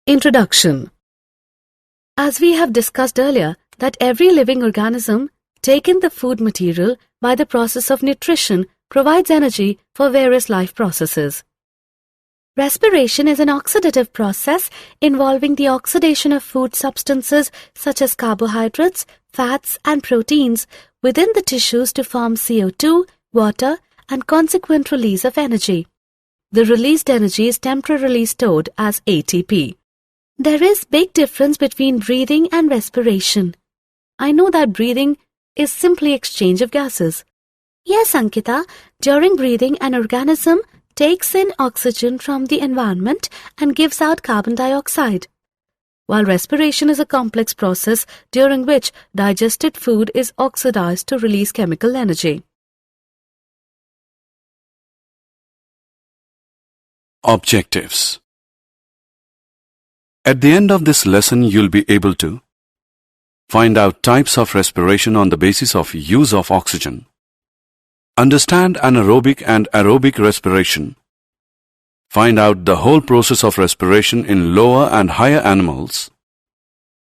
Introduction. As we have discussed earlier, that every living organism taking the food material by the process of nutrition provides energy for various life processes. Respiration is an oxidative process involving the oxidation of food substances such as carbohydrates, fats and proteins within the tissues to form CO2, water and consequent release of energy. The released energy is temporarily stored as ATP. There is big difference between breathing and respiration. I know that breathing is simply exchange of gases. Yes, Ankita, during breathing an organism takes in oxygen from the environment and gives out carbon dioxide, while respiration is a complex process during which digested food is oxidized to release chemical energy. Objectives. At the end of this lesson, you'll be able to find out types of respiration on the basis of use of oxygen, understand anaerobic and aerobic respiration, find out the whole process of respiration in lower and higher animals,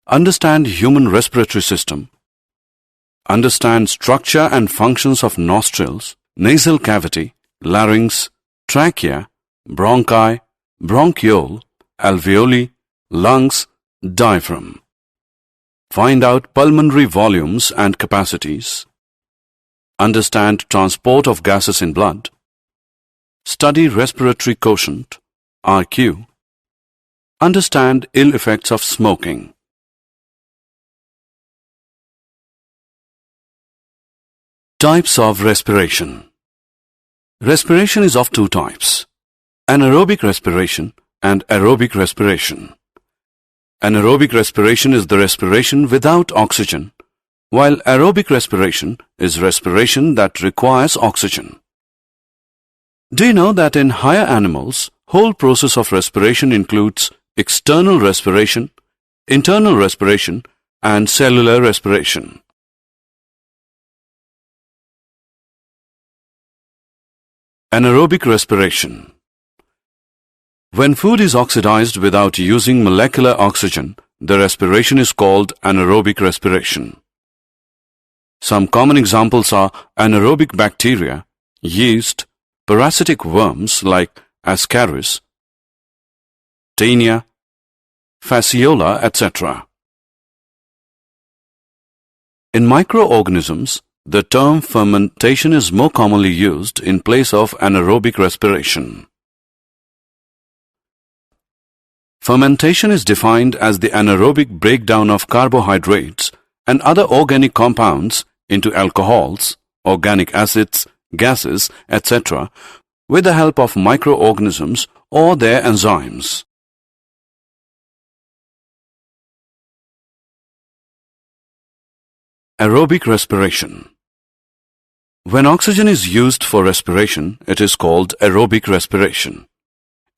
understand human respiratory system, understand structure and functions of nostrils, nasal cavity, larynx, trachea, bronchi, bronchiole, alveoli, lungs, diaphragm. Find out pulmonary volumes and capacities. Understand transport of gases in blood. Study respiratory quotient, RQ. Understand ill effects of smoking. Types of respiration. Respiration is of two types: anaerobic respiration and aerobic respiration. Anaerobic respiration is the respiration without oxygen, while aerobic respiration is respiration that requires oxygen. Do you know that in higher animals, whole process of respiration includes external respiration, internal respiration, and cellular respiration? Anaerobic respiration. When food is oxidized without using molecular oxygen, the respiration is called anaerobic respiration. Some common examples are anaerobic bacteria, yeast, parasitic worms like Ascaris, Taenia, Fasciola, etc. In microorganisms, the term fermentation is more commonly used in place of anaerobic respiration. Fermentation is defined as the anaerobic breakdown of carbohydrates and other organic compounds into alcohols, organic acids, gases, etc. with the help of microorganisms or their enzymes. Aerobic respiration. When oxygen is used for respiration, it is called aerobic respiration.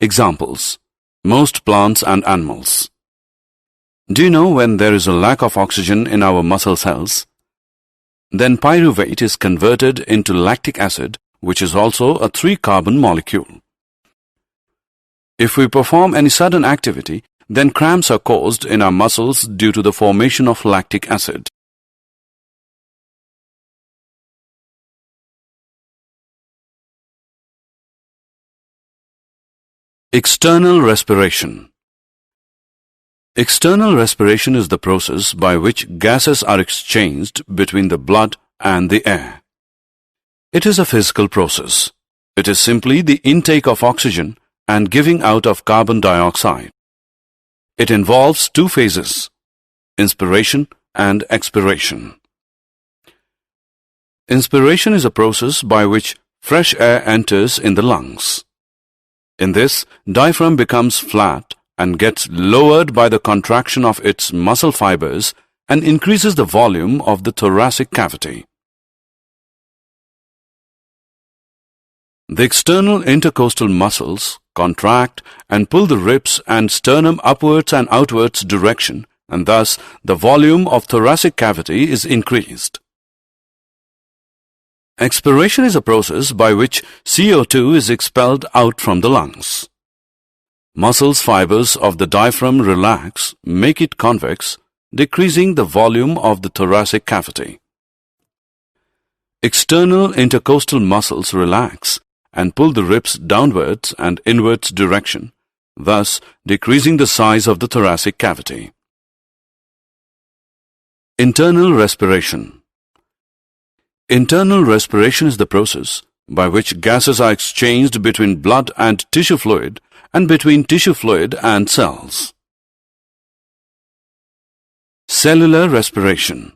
Examples: most plants and animals. Do you know when there is a lack of oxygen in our muscle cells? Then pyruvate is converted into lactic acid, which is also a 3-carbon molecule. If we perform any sudden activity, then cramps are caused in our muscles due to the formation of lactic acid. External respiration. External respiration is the process by which gases are exchanged between the blood and the air. It is a physical process. It is simply the intake of oxygen and giving out of carbon dioxide. It involves two phases: inspiration and expiration. Inspiration is a process by which fresh air enters in the lungs. In this, diaphragm becomes flat and gets lowered by the contraction of its muscle fibers and increases the volume of the thoracic cavity. The external intercostal muscles contract and pull the ribs and sternum upwards and outwards direction, and thus the volume of thoracic cavity is increased. Expiration is a process by which CO2 is expelled out from the lungs. Muscles fibers of the diaphragm relax, make it convex, decreasing the volume of the thoracic cavity. External intercostal muscles relax and pull the ribs downwards and inwards direction, thus decreasing the size of the thoracic cavity. Internal respiration. Internal respiration is the process by which gases are exchanged between blood and tissue fluid and between tissue fluid and cells. Cellular respiration.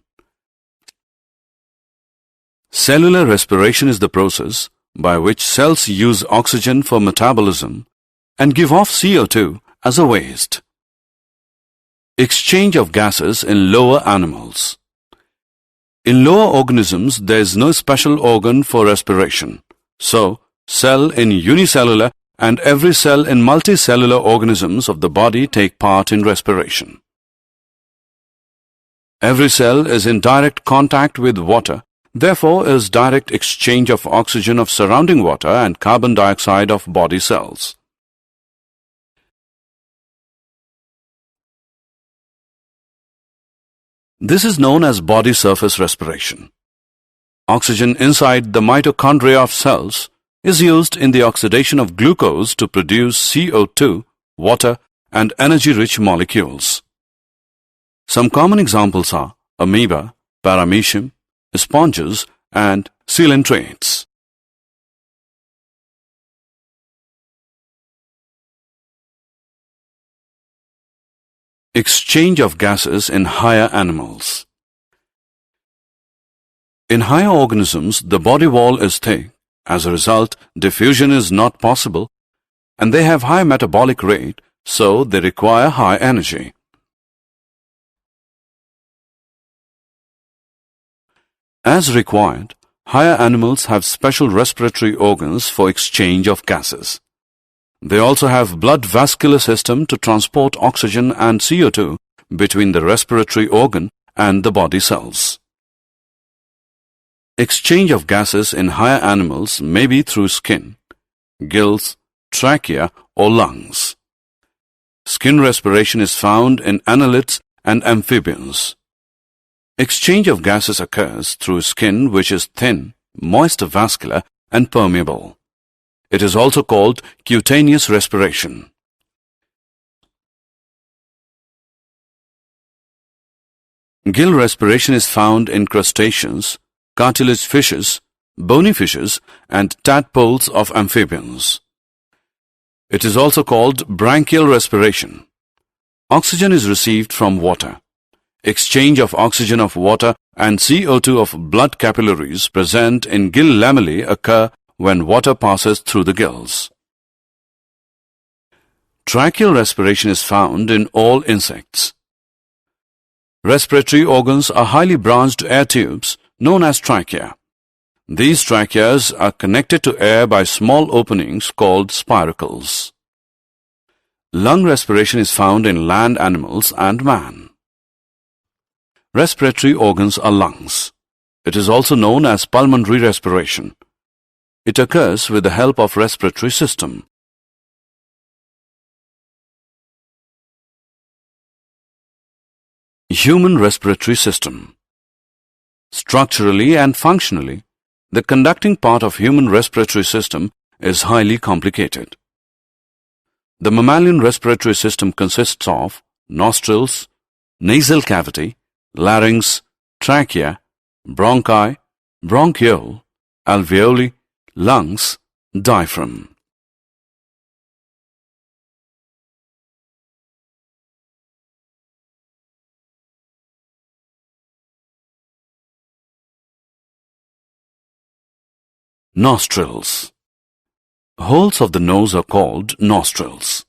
Cellular respiration is the process by which cells use oxygen for metabolism and give off CO2 as a waste. Exchange of gases in lower animals. In lower organisms, there is no special organ for respiration. So, cell in unicellular and every cell in multicellular organisms of the body take part in respiration. Every cell is in direct contact with water, therefore is direct exchange of oxygen of surrounding water and carbon dioxide of body cells. This is known as body surface respiration. Oxygen inside the mitochondria of cells is used in the oxidation of glucose to produce CO2, water, and energy-rich molecules. Some common examples are amoeba, paramecium, sponges, and coelentrates. Exchange of gases in higher animals. In higher organisms, the body wall is thick. As a result, diffusion is not possible, and they have high metabolic rate, so they require high energy. As required, higher animals have special respiratory organs for exchange of gases. They also have blood vascular system to transport oxygen and CO2 between the respiratory organ and the body cells. Exchange of gases in higher animals may be through skin, gills, trachea, or lungs. Skin respiration is found in annelids and amphibians. Exchange of gases occurs through skin which is thin, moist vascular, and permeable. It is also called cutaneous respiration. Gill respiration is found in crustaceans, cartilage fishes, bony fishes, and tadpoles of amphibians. It is also called branchial respiration. Oxygen is received from water. Exchange of oxygen of water and CO2 of blood capillaries present in gill lamellae occur when water passes through the gills. Tracheal respiration is found in all insects. Respiratory organs are highly branched air tubes known as trachea. These tracheas are connected to air by small openings called spiracles. Lung respiration is found in land animals and man. Respiratory organs are lungs. It is also known as pulmonary respiration. It occurs with the help of respiratory system. Human respiratory system. Structurally and functionally, the conducting part of human respiratory system is highly complicated. The mammalian respiratory system consists of nostrils, nasal cavity, larynx, trachea, bronchi, bronchiole, alveoli, lungs, diaphragm. Nostrils. Holes of the nose are called nostrils.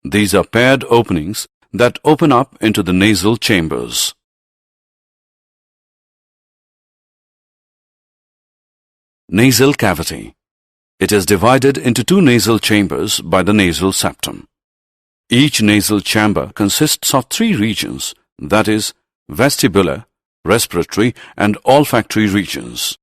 These are paired openings that open up into the nasal chambers. Nasal cavity. It is divided into two nasal chambers by the nasal septum. Each nasal chamber consists of three regions, that is, vestibular, respiratory, and olfactory regions.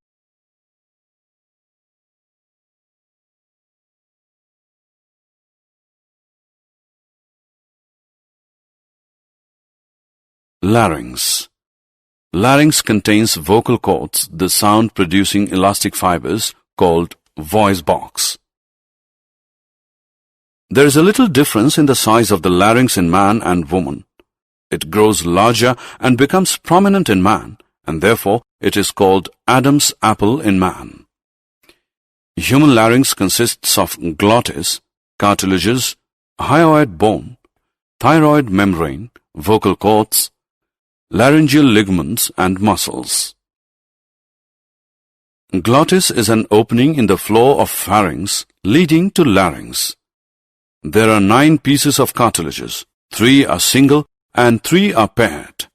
Larynx. Larynx contains vocal cords, the sound-producing elastic fibers called voice box. There is a little difference in the size of the larynx in man and woman. It grows larger and becomes prominent in man, and therefore it is called Adam's apple in man. Human larynx consists of glottis, cartilages, hyoid bone, thyroid membrane, vocal cords, laryngeal ligaments and muscles. Glottis is an opening in the floor of pharynx leading to larynx. There are 9 pieces of cartilages, 3 are single and 3 are paired.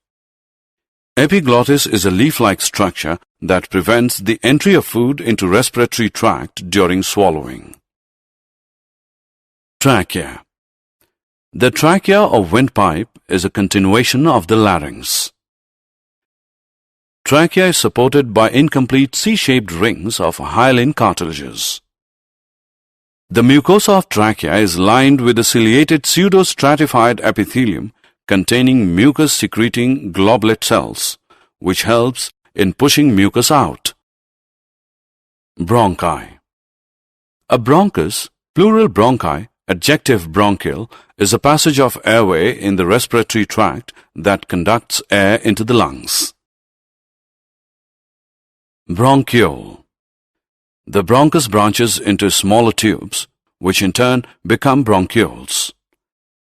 Epiglottis is a leaf-like structure that prevents the entry of food into respiratory tract during swallowing. Trachea. The trachea or windpipe is a continuation of the larynx. Trachea is supported by incomplete C-shaped rings of hyaline cartilages. The mucosa of trachea is lined with a ciliated pseudostratified epithelium containing mucus-secreting globulate cells, which helps in pushing mucus out. Bronchi. A bronchus, plural bronchi, adjective bronchial, is a passage of airway in the respiratory tract that conducts air into the lungs. Bronchiole. The bronchus branches into smaller tubes, which in turn become bronchioles.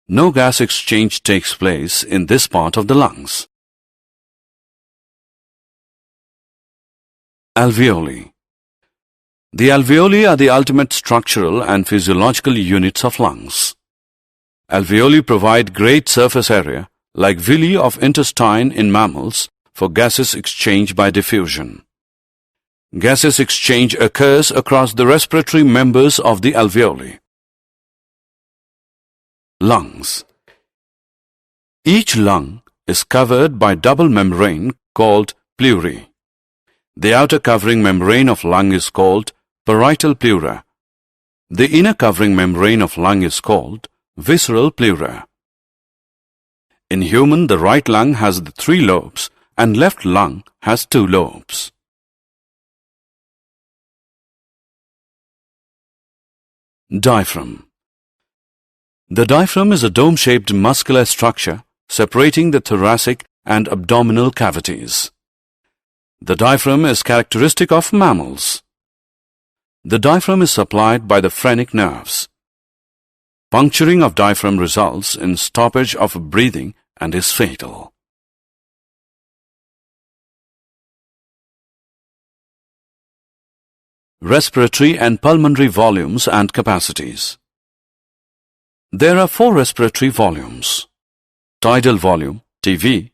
No gas exchange takes place in this part of the lungs. Alveoli. The alveoli are the ultimate structural and physiological units of lungs. Alveoli provide great surface area, like villi of intestine in mammals, for gaseous exchange by diffusion. Gaseous exchange occurs across the respiratory members of the alveoli. Lungs. Each lung is covered by double membrane called pleurae. The outer covering membrane of lung is called parietal pleura. The inner covering membrane of lung is called visceral pleura. In human, the right lung has the 3 lobes and left lung has 2 lobes. Diaphragm. The diaphragm is a dome-shaped muscular structure separating the thoracic and abdominal cavities. The diaphragm is characteristic of mammals. The diaphragm is supplied by the phrenic nerves. Puncturing of diaphragm results in stoppage of breathing and is fatal. Respiratory and pulmonary volumes and capacities. There are 4 respiratory volumes: tidal volume, TV,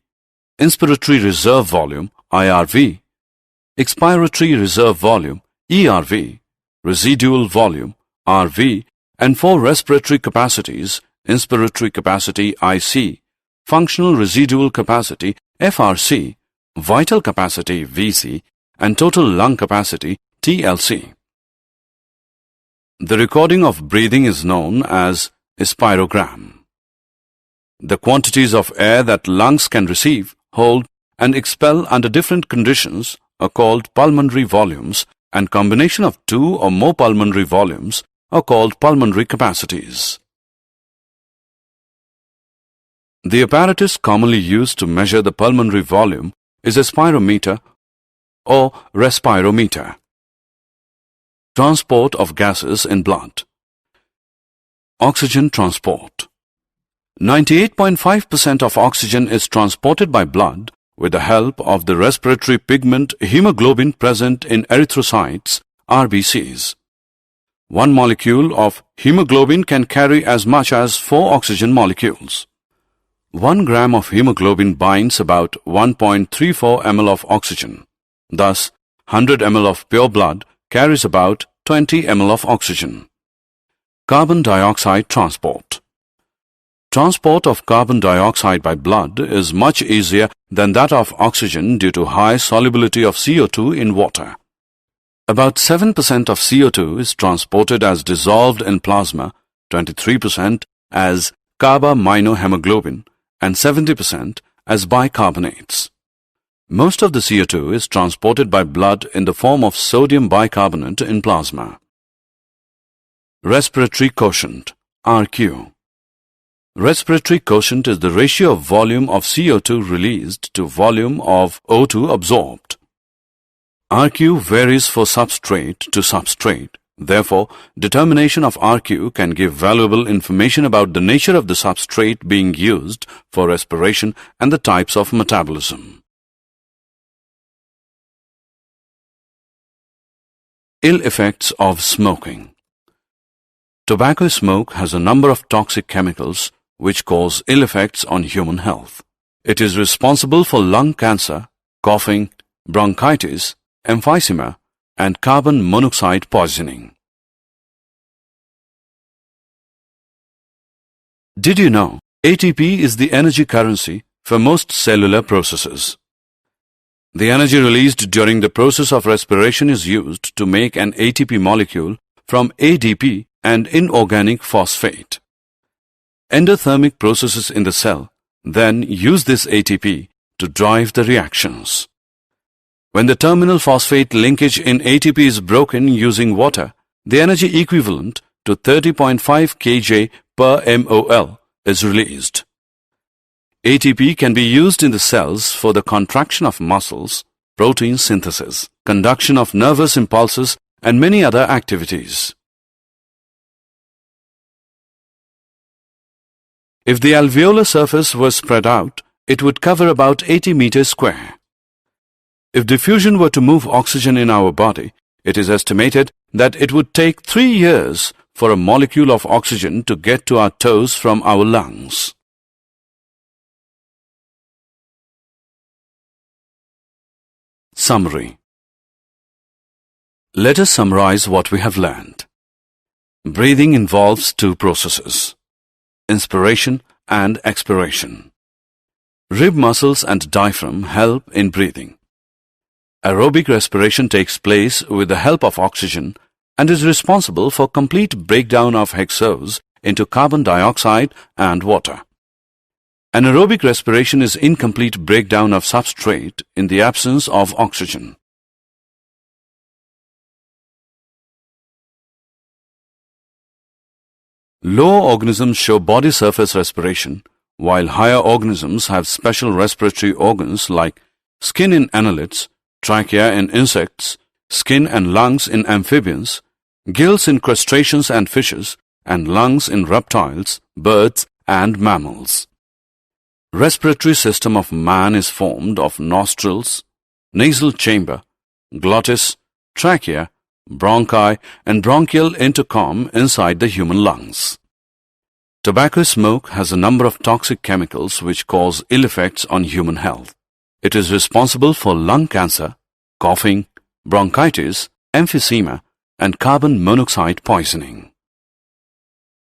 inspiratory reserve volume, IRV, expiratory reserve volume, ERV, residual volume, RV, and 4 respiratory capacities: inspiratory capacity, IC, functional residual capacity, FRC, vital capacity, VC, and total lung capacity, TLC. The recording of breathing is known as a spirogram. The quantities of air that lungs can receive, hold, and expel under different conditions are called pulmonary volumes, and combination of 2 or more pulmonary volumes are called pulmonary capacities. The apparatus commonly used to measure the pulmonary volume is a spirometer or respirometer. Transport of gases in blood. Oxygen transport. 98.5% of oxygen is transported by blood with the help of the respiratory pigment hemoglobin present in erythrocytes, RBCs. 1 molecule of hemoglobin can carry as much as 4 oxygen molecules. 1 gram of hemoglobin binds about 1.34 ml of oxygen. Thus, 100 ml of pure blood carries about 20 ml of oxygen. Carbon dioxide transport. Transport of carbon dioxide by blood is much easier than that of oxygen due to high solubility of CO2 in water. About 7% of CO2 is transported as dissolved in plasma, 23% as carbaminohemoglobin, and 70% as bicarbonates. Most of the CO2 is transported by blood in the form of sodium bicarbonate in plasma. Respiratory quotient, RQ. Respiratory quotient is the ratio of volume of CO2 released to volume of O2 absorbed. RQ varies for substrate to substrate. Therefore, determination of RQ can give valuable information about the nature of the substrate being used for respiration and the types of metabolism. Ill effects of smoking. Tobacco smoke has a number of toxic chemicals which cause ill effects on human health. It is responsible for lung cancer, coughing, bronchitis, emphysema, and carbon monoxide poisoning. Did you know ATP is the energy currency for most cellular processes? The energy released during the process of respiration is used to make an ATP molecule from ADP and inorganic phosphate. Endothermic processes in the cell then use this ATP to drive the reactions. When the terminal phosphate linkage in ATP is broken using water, the energy equivalent to 30.5 kJ per mol is released. ATP can be used in the cells for the contraction of muscles, protein synthesis, conduction of nervous impulses, and many other activities. If the alveolar surface were spread out, it would cover about 80 meters square. If diffusion were to move oxygen in our body, it is estimated that it would take 3 years for a molecule of oxygen to get to our toes from our lungs. Summary. Let us summarize what we have learned. Breathing involves two processes: inspiration and expiration. Rib muscles and diaphragm help in breathing. Aerobic respiration takes place with the help of oxygen and is responsible for complete breakdown of hexose into carbon dioxide and water. Anaerobic respiration is incomplete breakdown of substrate in the absence of oxygen. Lower organisms show body surface respiration, while higher organisms have special respiratory organs like skin in annelids, trachea in insects, skin and lungs in amphibians, gills in crustaceans and fishes, and lungs in reptiles, birds, and mammals. Respiratory system of man is formed of nostrils, nasal chamber, glottis, trachea, bronchi, and bronchial intercom inside the human lungs. Tobacco smoke has a number of toxic chemicals which cause ill effects on human health. It is responsible for lung cancer, coughing, bronchitis, emphysema, and carbon monoxide poisoning.